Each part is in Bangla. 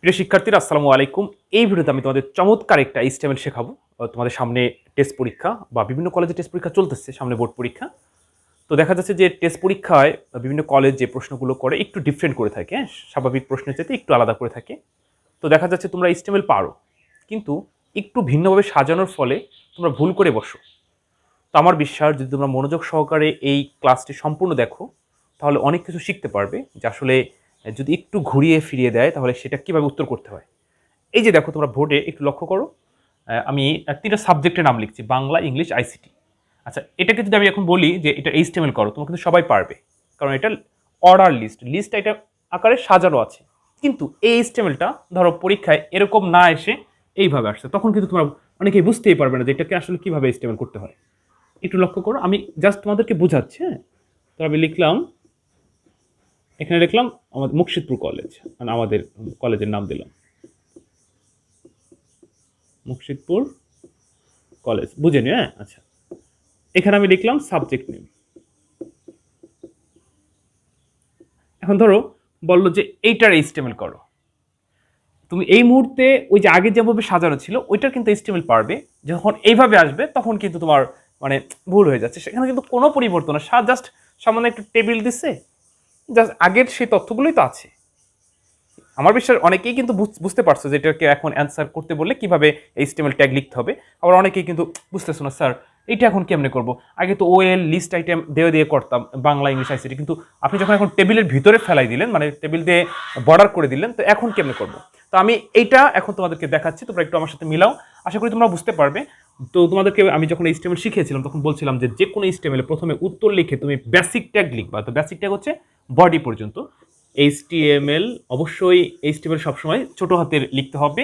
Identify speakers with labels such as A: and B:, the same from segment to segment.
A: প্রিয় শিক্ষার্থীরা আসসালামু আলাইকুম। এই ভিডিওতে আমি তোমাদের চমৎকার একটা HTML শেখাবো। তোমাদের সামনে টেস্ট পরীক্ষা বা বিভিন্ন কলেজে টেস্ট পরীক্ষা চলতেছে, সামনে বোর্ড পরীক্ষা। তো দেখা যাচ্ছে যে টেস্ট পরীক্ষায় বিভিন্ন কলেজ যে প্রশ্নগুলো করে একটু ডিফারেন্ট করে থাকে, হ্যাঁ? স্বাভাবিক প্রশ্নের চাইতে একটু আলাদা করে থাকে। তো দেখা যাচ্ছে তোমরা HTML পারো, কিন্তু একটু ভিন্নভাবে সাজানোর ফলে তোমরা ভুল করে বসো। তো আমার বিশ্বাস যদি তোমরা মনোযোগ সহকারে এই ক্লাসটি সম্পূর্ণ দেখো, তাহলে অনেক কিছু শিখতে পারবে যে আসলে যদি একটু ঘুরিয়ে ফিরিয়ে দেয় তাহলে সেটা কীভাবে উত্তর করতে হয়। এই যে দেখো তোমরা বোর্ডে একটু লক্ষ্য করো, আমি ৩টা সাবজেক্টের নাম লিখছি, বাংলা, ইংলিশ, ICT। আচ্ছা, এটাকে যদি আমি এখন বলি যে এটা HTML করো, তোমরা কিন্তু সবাই পারবে, কারণ এটা অর্ডার লিস্ট এটা আকারে সাজানো আছে। কিন্তু এই HTMLটা ধরো পরীক্ষায় এরকম না এসে এইভাবে আসছে, তখন কিন্তু তোমরা অনেকেই বুঝতেই পারবে না যে এটাকে আসলে কীভাবে HTML করতে হয়। একটু লক্ষ্য করো, আমি জাস্ট তোমাদেরকে বোঝাচ্ছি। হ্যাঁ, তো আমি লিখলাম, এখানে লিখলাম আমাদের মুর্শিদপুর কলেজ, মানে আমাদের কলেজের নাম দিলাম মুর্শিদপুর কলেজ, বুঝে নি? হ্যাঁ, আচ্ছা, এখানে আমি লিখলাম সাবজেক্ট নেম। এখন ধরো বললো যে এইটার HTML করো, তুমি এই মুহূর্তে ওই যে আগে যেভাবে সাজানো ছিল ওইটার কিন্তু HTML পারবে। যখন এইভাবে আসবে তখন কিন্তু তোমার মানে ভুল হয়ে যাচ্ছে, সেখানে কিন্তু কোনো পরিবর্তন না, জাস্ট সামান্য একটু টেবিল দিচ্ছে, জাস্ট আগের সেই তথ্যগুলোই তো আছে। আমার বিশ্বাস অনেকেই কিন্তু বুঝতে পারছো যে এটাকে এখন অ্যান্সার করতে বললে কিভাবে HTML ট্যাগ লিখতে হবে। আবার অনেকেই কিন্তু বুঝতেছো না, স্যার এইটা এখন কেমনে করবো, আগে তো OL লিস্ট আইটেম দিয়ে করতাম বাংলা, ইংলিশ, ICT, কিন্তু আপনি যখন এখন টেবিলের ভিতরে ফেলাই দিলেন, মানে টেবিল দিয়ে বর্ডার করে দিলেন, তো এখন কেমনে করবো। তো আমি এইটা এখন তোমাদেরকে দেখাচ্ছি, তোমরা একটু আমার সাথে মিলাও, আশা করি তোমরা বুঝতে পারবে। তো তোমাদেরকে আমি যখন HTML শিখিয়েছিলাম তখন বলছিলাম যে কোনো HTML প্রথমে উত্তর লিখে তুমি বেসিক ট্যাগ লিখবা। তো বেসিক ট্যাগ হচ্ছে বডি পর্যন্ত। HTML অবশ্যই HTML সবসময় ছোট হাতের লিখতে হবে,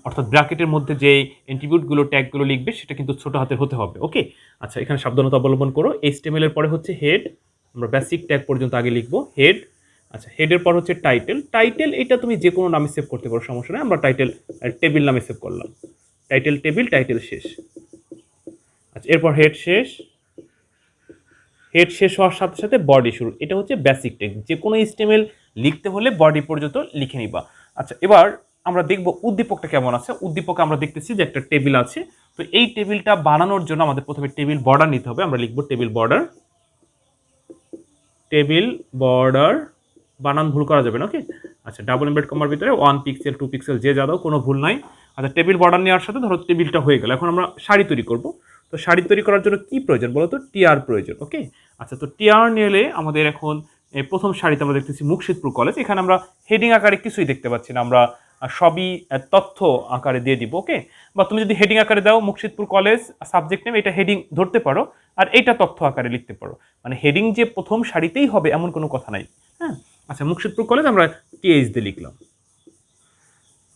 A: অর্থাৎ ব্র্যাকেটের মধ্যে যে এন্ট্রিবিউটগুলো ট্যাগগুলো লিখবে সেটা কিন্তু ছোট হাতের হতে হবে। ওকে, আচ্ছা, এখানে সাবধানতা অবলম্বন করো। HTML এর পরে হচ্ছে হেড, আমরা বেসিক ট্যাগ পর্যন্ত আগে লিখবো হেড। আচ্ছা, হেডের পর হচ্ছে টাইটেল এটা তুমি যে কোনো নামে সেভ করতে পারো, সমস্যা নেই। আমরা টাইটেল টেবিল নামে সেভ করলাম, টাইটেল টেবিল, টাইটেল শেষ। আচ্ছা, এরপর হেড শেষ হওয়ার সাথে সাথে বডি শুরু, এটা হচ্ছে বেসিক ট্যাগ। যে কোনো HTML লিখতে হলে বডি পর্যন্ত লিখে নিবা। আচ্ছা, এবার আমরা দেখব উদ্দীপকটা কেমন আছে। উদ্দীপক আমরা দেখতেছি যে একটা টেবিল আছে। তো এই টেবিলটা বানানোর জন্য আমাদের প্রথমে টেবিল বর্ডার নিতে হবে। আমরা লিখব টেবিল বর্ডার, বানান ভুল করা যাবে না। ওকে, আচ্ছা, ডাবল ইনভার্টেড কমার ভিতরে 1 পিক্সেল 2 পিক্সেল যে যা দাও, কোনো ভুল নাই। আচ্ছা, টেবিল বর্ডার নেওয়ার সাথে ধরো টেবিলটা হয়ে গেল, এখন আমরা শাড়ি তৈরি করব। তো শাড়ি তৈরি করার জন্য কি প্রয়োজন বলো তো? টিআর প্রয়োজন। ওকে, আচ্ছা, তো টিআর নিলে আমাদের এখন প্রথম শাড়িতে আমরা দেখতেছি মুর্শিদপুর কলেজ। এখানে আমরা হেডিং আকারে কিছুই দেখতে পাচ্ছি না, আমরা সবই তথ্য আকারে দিয়ে দিব। ওকে, বা তুমি যদি হেডিং আকারে দাও মুর্শিদপুর কলেজ সাবজেক্ট নেম, এটা হেডিং ধরতে পারো, আর এটা তথ্য আকারে লিখতে পারো। মানে হেডিং যে প্রথম শাড়িতেই হবে এমন কোনো কথা নাই। হ্যাঁ, আচ্ছা, মুর্শিদপুর কলেজ আমরা TH দিয়ে লিখলাম।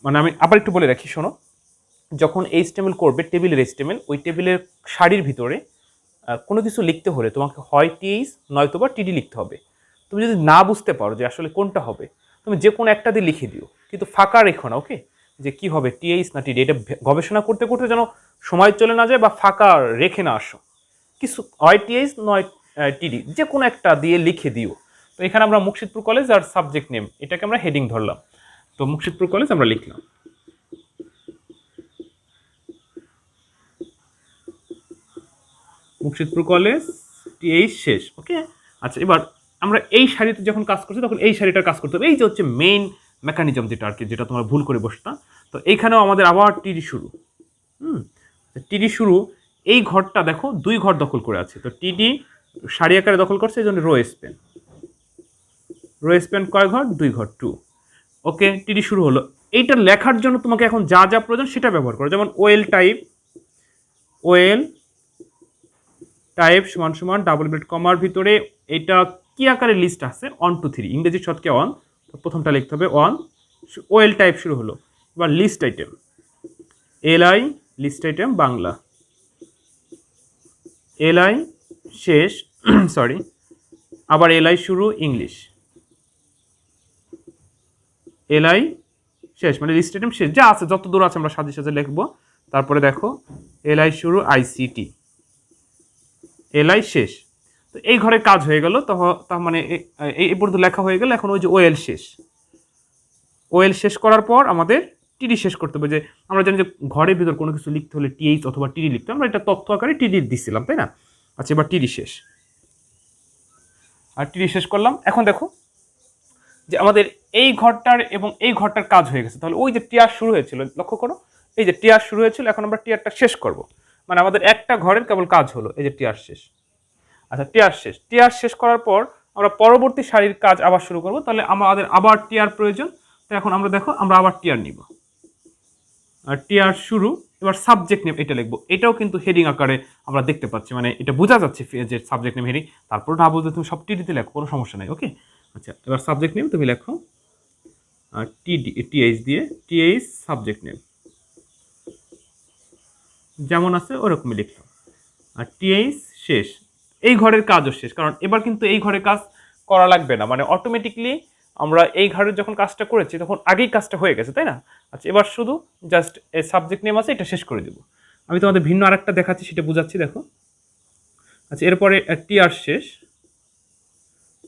A: মানে আমি আবার একটু বলে রাখি, শোনো, যখন HTML করবে টেবিলের HTML, ওই টেবিলের শাড়ির ভিতরে কোনো কিছু লিখতে হলে তোমাকে হয় TH নয়তোবা TD লিখতে হবে। তুমি যদি না বুঝতে পারো যে আসলে কোনটা হবে, তুমি যে কোনো একটা দিয়ে লিখে দিও, কিন্তু ফাঁকা রেখো না। ওকে, যে কি হবে TH না TD, এটা গবেষণা করতে করতে যেন সময় চলে না যায় বা ফাঁকা রেখে না আসো। কিছু হয় TH নয় TD, যে কোনো একটা দিয়ে লিখে দিও। তো এখানে আমরা মুর্শিদপুর কলেজ আর সাবজেক্ট নেম এটাকে আমরা হেডিং ধরলাম। তো মুর্শিদপুর কলেজ আমরা লিখলাম, মুর্শিদপুর কলেজ TH শেষ। ওকে, আচ্ছা, এবার আমরা এই শাড়িতে যখন কাজ করছি তখন এই শাড়িটার কাজ করতে হবে। এই যে হচ্ছে মেইন মেকানিজম যেটা আর কি, যেটা তোমরা ভুল করে বসতা। তো এইখানেও আমাদের আবার TD শুরু। TD শুরু, এই ঘরটা দেখো 2 ঘর দখল করে আছে। তো TD শাড়ি আকারে দখল করছে, এই জন্য রো স্পেন কয় ঘর? 2 ঘর, 2। ওকে, TD শুরু হলো। এইটা লেখার জন্য তোমাকে এখন যা যা প্রয়োজন সেটা ব্যবহার করো, যেমন ওয়েল টাইপ সমান সমান ডাবল ইনভার্টেড কমার ভিতরে এটা কি আকারে লিস্ট আছে? 1 2 3, ইংরেজি শতকে 1, তো প্রথমটা লিখতে হবে 1। ওয়েল টাইপ শুরু হলো। এবার list item, LI list item Bangla, LI শেষ সরি, আবার LI শুরু ইংলিশ, LI শেষ, মানে লিস্ট আইটেম শেষ, যা আছে যত দূর আছে আমরা সাজে সাজে লিখবো। তারপরে দেখো LI শুরু ICT, LI শেষ। তো এই ঘরে কাজ হয়ে গেল, তার মানে এই পর্যন্ত লেখা হয়ে গেল। এখন ওই যে OL শেষ, ওএল শেষ করার পর আমাদের টিডি শেষ করতে হবে। যে আমরা জানি যে ঘরের ভিতর কোনো কিছু লিখতে হলে টিএইচ অথবা টিডি লিখতে আমরা এটা তথ্য আকারে টিডি দিচ্ছিলাম, তাই না? আচ্ছা, এবার টিডি শেষ, আর টিডি শেষ করলাম। এখন দেখো যে আমাদের এই ঘরটার এবং এই ঘরটার কাজ হয়ে গেছে। তাহলে ওই যে টিআর শুরু হয়েছিল, লক্ষ্য করো, এই যে টিআর শুরু হয়েছিল, এখন আমরা টিআরটা শেষ করব। মানে আমাদের একটা ঘরের কেবল কাজ হলো, এই যে টিআর শেষ। আচ্ছা, টিআর শেষ, টিআর শেষ করার পর আমরা পরবর্তী সারির কাজ আবার শুরু করব। তাহলে আমাদের আবার টিআর প্রয়োজন। তো এখন আমরা দেখো আমরা আবার টিআর নিব, আর টিআর শুরু। এবার সাবজেক্ট নেম এটা লিখবো, এটাও কিন্তু হেডিং আকারে আমরা দেখতে পাচ্ছি, মানে এটা বোঝা যাচ্ছে যে সাবজেক্ট নেম হেডিং। তারপর না বলতে তুমি সব টিডিতে লেখো, কোনো সমস্যা নাই। ওকে, আচ্ছা, এবার সাবজেক্ট নেম তুমি লেখো টিএইচ দিয়ে, টিএইচ সাবজেক্ট নেম যেমন আছে ওরকমই লিখলাম। আর টিএইচ শেষ, এই ঘরের কাজও শেষ, কারণ এবার কিন্তু এই ঘরের কাজ করা লাগবে না, মানে অটোমেটিকলি আমরা এই ঘরের যখন কাজটা করেছি তখন আগেই কাজটা হয়ে গেছে, তাই না? আচ্ছা, এবার শুধু জাস্ট এই সাবজেক্ট নেম আছে এটা শেষ করে দেবো। আমি তোমাদের ভিন্ন আরেকটা দেখাচ্ছি, সেটা বোঝাচ্ছি, দেখো। আচ্ছা, এরপরে টিআর শেষ,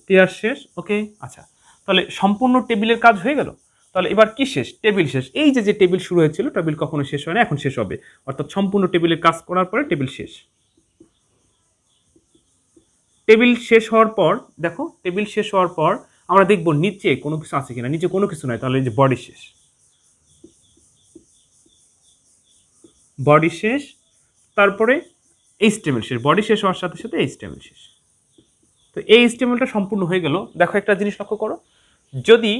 A: টিআর শেষ। ওকে, আচ্ছা, তাহলে সম্পূর্ণ টেবিলের কাজ হয়ে গেল। তাহলে এবার কি শেষ? টেবিল শেষ। এই যে টেবিল শুরু হয়েছিল, টেবিল কখনো শেষ হয় না, এখন শেষ হবে। অর্থাৎ সম্পূর্ণ টেবিলের কাজ করার পরে টেবিল শেষ। টেবিল শেষ হওয়ার পর দেখো, টেবিল শেষ হওয়ার পর আমরা দেখবো নিচে কোনো কিছু আছে কিনা। নিচে কোনো কিছু নাই, তাহলে এই যে বডি শেষ, বডি শেষ। তারপরে এইচটিএমএল শেষ, বডি শেষ হওয়ার সাথে সাথে এইচটিএমএল শেষ। তো এই এইচটিএমএলটা সম্পূর্ণ হয়ে গেল। দেখো একটা জিনিস লক্ষ্য করো, যদি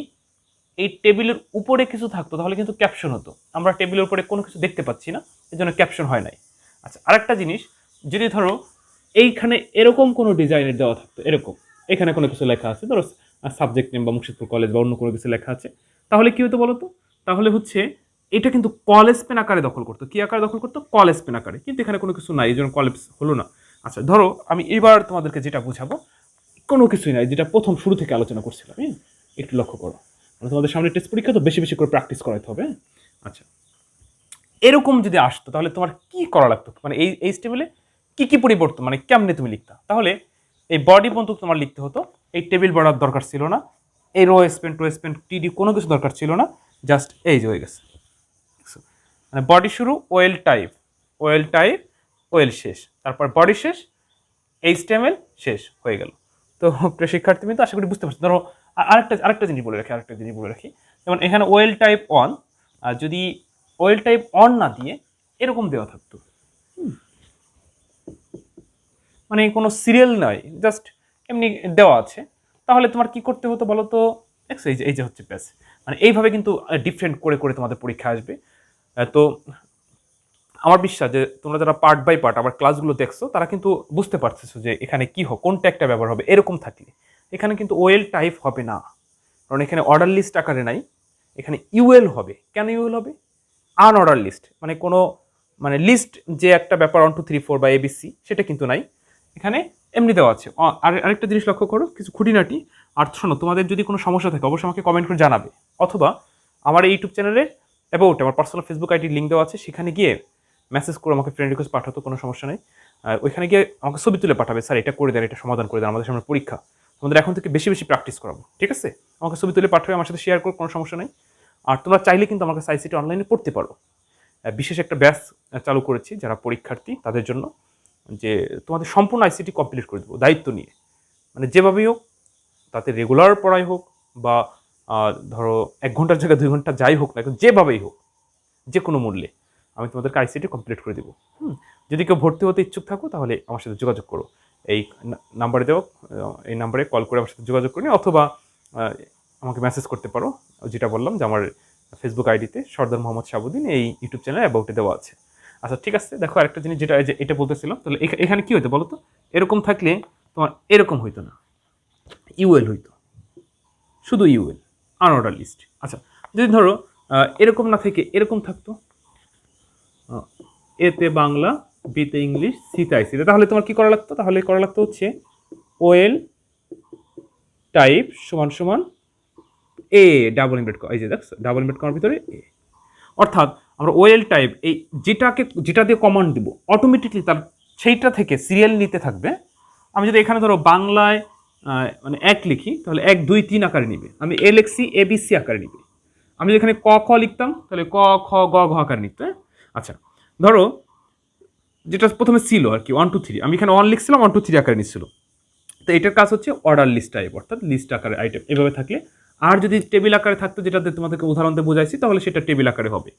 A: এই টেবিলের উপরে কিছু থাকতো তাহলে কিন্তু ক্যাপশন হতো। আমরা টেবিলের উপরে কোনো কিছু দেখতে পাচ্ছি না, এই জন্য ক্যাপশন হয় নাই। আচ্ছা, আরেকটা জিনিস, যদি ধরো এইখানে এরকম কোনো ডিজাইনের দেওয়া থাকতো, এরকম এখানে কোনো কিছু লেখা আছে, ধরো সাবজেক্ট নেম বা মুর্শিদপুর কলেজ বা অন্য কোনো কিছু লেখা আছে, তাহলে কি হতো বলো তো? তাহলে হচ্ছে এটা কিন্তু কলেজ পেন আকারে দখল করতো। কি আকারে দখল করতো? কলেজ পেন আকারে। কিন্তু এখানে কোনো কিছু নাই, এই জন্য কলেজ হলো না। আচ্ছা, ধরো আমি এবার তোমাদেরকে যেটা বুঝাবো, কোনো কিছুই নাই, যেটা প্রথম শুরু থেকে আলোচনা করছিলাম, একটু লক্ষ্য করো। মানে তোমাদের সামনে টেস্ট পরীক্ষা, তো বেশি বেশি করে প্র্যাকটিস করাতে হবে। আচ্ছা, এরকম যদি আসতো তাহলে তোমার কি করা লাগতো? মানে এই টেবিলে কি কি পরিবর্তন, মানে কেমনে তুমি লিখতা? তাহলে এই বডি পর্যন্ত তোমার লিখতে হতো, এই টেবিল বাড়ার দরকার ছিল না, এই রো স্পেন টো স্পেন টিডি কোনো কিছু দরকার ছিল না, জাস্ট এই যে হয়ে গেছে। মানে বডি শুরু, well type, well type, well শেষ, তারপর বডি শেষ, এইচটিএমএল শেষ হয়ে গেল। তো প্রিয় শিক্ষার্থী, তো আশা করি বুঝতে পারছি। ধরো আরেকটা জিনিস বলে রাখি, যেমন এখানে ওয়েল টাইপ অন, আর যদি ওয়েল টাইপ অন না দিয়ে এরকম দেওয়া থাকতো, মানে কোনো সিরিয়াল নয়, জাস্ট এমনি দেওয়া আছে, তাহলে তোমার কি করতে হতো বলো তো? এই যে হচ্ছে প্যাস, মানে এইভাবে কিন্তু ডিফারেন্ট করে করে তোমাদের পরীক্ষা আসবে। তো আমার বিশ্বাস যে তোমরা যারা পার্ট বাই পার্ট আবার ক্লাসগুলো দেখছো, তারা কিন্তু বুঝতে পারতেছো যে এখানে কি কোন ট্যাগটা ব্যবহার হবে। এরকম থাকলে এখানে কিন্তু ওয়েল টাইপ হবে না, কারণ এখানে অর্ডার লিস্ট আকারে নাই, এখানে ইউএল হবে। কেন ইউএল হবে? আনঅর্ডার লিস্ট, মানে কোনো মানে লিস্ট যে একটা ব্যাপার 1 2 3 4 বা এবিসি, সেটা কিন্তু নাই এখানে, এমনি দেওয়া আছে। আর আরেকটা জিনিস লক্ষ্য করো, কিছু খুঁটিনাটি। আর শোনো, তোমাদের যদি কোনো সমস্যা থাকে অবশ্যই আমাকে কমেন্ট করে জানাবে, অথবা আমার এই ইউটিউব চ্যানেলে অ্যাবাউট আমার পার্সোনাল ফেসবুক আইডি লিঙ্ক দেওয়া আছে, সেখানে গিয়ে মেসেজ করে আমাকে ফ্রেন্ড রিকোয়েস্ট পাঠাতো, কোনো সমস্যা নেই। ওইখানে গিয়ে আমাকে ছবি তুলে পাঠাবে, স্যার এটা করে দেন, এটা সমাধান করে দেন, আমাদের সামনে পরীক্ষা, তোমাদের এখন থেকে বেশি বেশি প্র্যাকটিস করাবো, ঠিক আছে? আমাকে ছবি তুলে পাঠাবে, আমার সাথে শেয়ার করো, কোনো সমস্যা নেই। আর তোমরা চাইলে কিন্তু আমার কাছে আইসিটি অনলাইনে পড়তে পারো। বিশেষ একটা ব্যাচ চালু করেছি যারা পরীক্ষার্থী তাদের জন্য, যে তোমাদের সম্পূর্ণ আইসিটি কমপ্লিট করে দেবো দায়িত্ব নিয়ে, মানে যেভাবেই হোক, তাতে রেগুলার পড়াই হোক বা ধরো 1 ঘন্টার জায়গায় 2 ঘন্টা যাই হোক না, যেভাবেই হোক, যে কোনো মূল্যে আমি তোমাদেরকে আইসিটি কমপ্লিট করে দেবো। যদি কেউ ভর্তি হতে ইচ্ছুক থাকো তাহলে আমার সাথে যোগাযোগ করো, এই নাম্বারে দেও, এই নাম্বারে কল করে আমার সাথে যোগাযোগ করে নিও, অথবা আমাকে মেসেজ করতে পারো, যেটা বললাম যে আমার ফেসবুক আইডিতে সর্দার মোহাম্মদ শাহাবুদ্দিন, এই ইউটিউব চ্যানেলে অ্যাবাউটে দেওয়া আছে। আচ্ছা, ঠিক আছে। দেখো আরেকটা জিনিস, যেটা এটা বলতেছিলাম, তাহলে এখানে কি হইতো বলো তো? এরকম থাকলে তোমার এরকম হইতো না, ইউএল হইতো, শুধু ইউএল, আনঅর্ডার লিস্ট। আচ্ছা, যদি ধরো এরকম না থেকে এরকম থাকতো, এতে বাংলা, বিতে ইংলিশ, সিতে আইসিতে, তাহলে তোমার কি করা লাগতো? তাহলে করা লাগতো হচ্ছে ওয়েল টাইপ সমান সমান এ ডাবল ইনভার্ট, এই যে দেখছো ডাবল ইনভার্ট করার ভিতরে এ। অর্থাৎ আমরা ওয়েল টাইপ এই যেটা দিয়ে কমান্ড দিব, অটোমেটিকলি তার সেইটা থেকে সিরিয়াল নিতে থাকবে। আমি যদি এখানে ধরো বাংলায় মানে 1 লিখি, তাহলে 1 2 3 আকারে নিবে। আমি এ লিখছি, এবিসি আকারে নিবে। আমি যেখানে ক খ লিখতাম তাহলে ক খ গ ঘ আকার নিত, হ্যাঁ? আচ্ছা, ধরো যেটা প্রথমে ছিল আর কি 1 2 3, আমি এখানে 1 লিখছিলাম, 1 2 3 আকারে নিচ্ছিল। তো এটার কাজ হচ্ছে অর্ডার লিস্ট টাইপ, অর্থাৎ লিস্ট আকারে আইটেম এভাবে থাকলে। আর যদি টেবিল আকারে থাকতো, যেটাতে তোমাদেরকে উদাহরণ দিয়ে বোঝাইছি, তাহলে সেটা টেবিল আকারে হবে।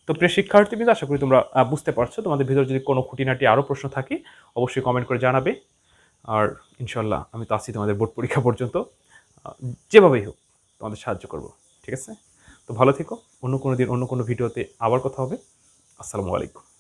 A: তো প্রিয় শিক্ষার্থীবৃন্দ, আশা করি তোমরা বুঝতে পারছো। তোমাদের ভিতরে যদি কোনো খুঁটিনাটি আরও প্রশ্ন থাকে অবশ্যই কমেন্ট করে জানাবে। আর ইনশাল্লাহ আমি তো আছি তোমাদের বোর্ড পরীক্ষা পর্যন্ত, যেভাবেই হোক তোমাদের সাহায্য করব। ঠিক আছে? তো ভালো থেকো। অন্য কোনো দিন অন্য কোনো ভিডিওতে আবার কথা হবে। আসসালামু আলাইকুম।